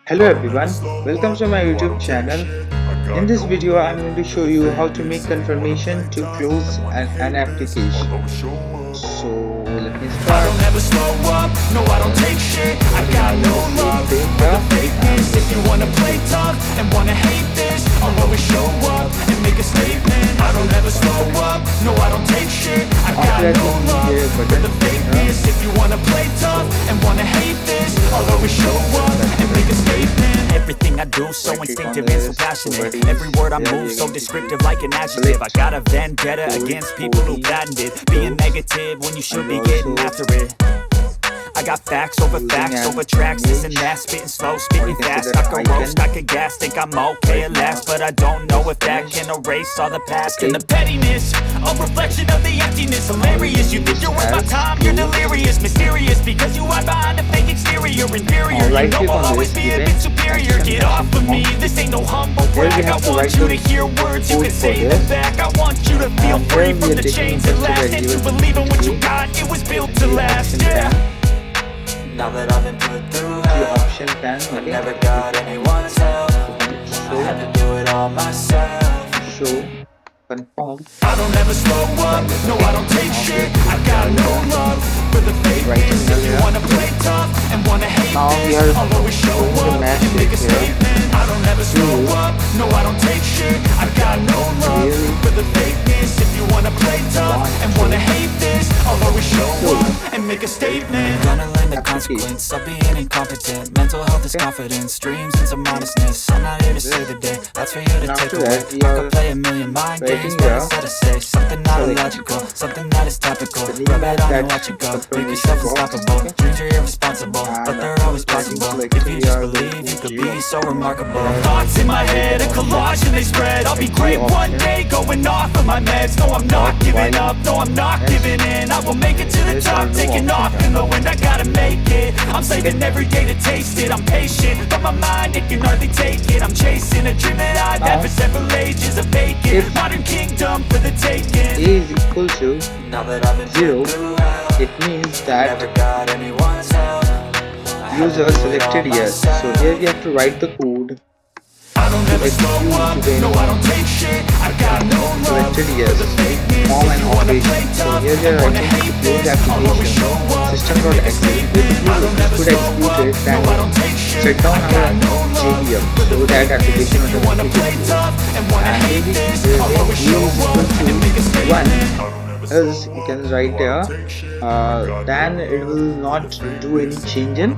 Hello everyone, welcome to my YouTube channel. In this video I'm going to show you how to make confirmation to close an application. So let me start. I don't ever slow up, no I don't take shit. I got no love for the fakeness. If you wanna play tough and wanna hate this, I'll always show up and make a statement. I don't ever slow up, no I don't take shit. I got no love for the fakeness. If you wanna play tough and wanna hate this, I'll always show up and make a statement. Everything I do so instinctive and so passionate. Every word I move so descriptive like an adjective. I got a vendetta against people who patented being negative when you should be getting after it. I got facts over tracks, this and that, spitting slow, spitting fast. I could roast, I could gas, think I'm okay at last, but I don't know if that can erase all the past. And the pettiness, a reflection of the emptiness. Hilarious, you think you're worth my time, you're delirious. Mysterious, because you hide behind a fake exterior. Inferior, you know I'll always be a bit superior. Get off of me, this ain't no humble brag. I want you to hear words, you can say them back. I want you to feel free from the chains that last, and to believe in what you got, it was built to last, yeah. Now that I've been put through hell, I never got anyone's help. I had to do it all myself. Confirm. I don't ever slow up, no I don't take shit. I got no love for the fakeness. If you wanna play tough and wanna hate this, I'll always show up and make a statement. I don't ever slow up, no I don't take shit. I got no love for the fakeness. If you wanna play tough and wanna hate this, I'll always show up and make a statement. Gonna learn the consequence of being incompetent. Mental health is confidence, dreams and some honestness. I'm not here to save the day, that's for you to take away. I could play a million mind games, but instead I say something not illogical, something that is topical. Rub it on and watch it go, make yourself unstoppable. Dreams are irresponsible, but they're always possible. If you just believe, you could be so remarkable. Thoughts in my head, a collage and they spread. I'll be great one day, going off of my meds. No, I'm not giving up, no, I'm not giving in. I will make it to the top, taking off in the wind. I gotta make it, I'm saving every day to taste it. I'm patient, but my mind, it can hardly take it. I'm chasing a dream that I've had for several ages. A vacant modern kingdom for the taking. A is equal to 0. It means that user selected yes. So here we have to write the code. I don't ever slow up, no I don't take shit. I got no love Selected yes. Form and operation. So here we are writing to close application. System.execute. If you could execute it, then set down our JVM so that application will execute. And maybe is equal to 1. As you can write there, then it will not do any change in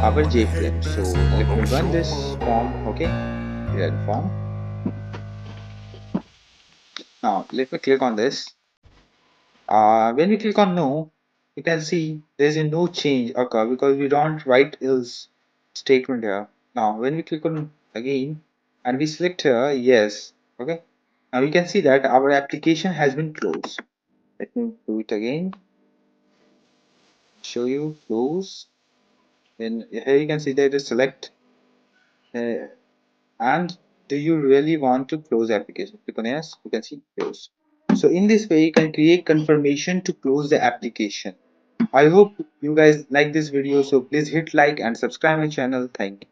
our JFrame. So let me run this form. Okay, run form. Now let me click on this. When we click on no, you can see there is no change occur because we don't write else statement here. Now when we click on again and we select here yes, okay, now we can see that our application has been closed. Let me do it again, show you close. Then here you can see that it is select and do you really want to close the application? Click on yes, you can see close. So in this way you can create confirmation to close the application. I hope you guys like this video, so please hit like and subscribe my channel. Thank you.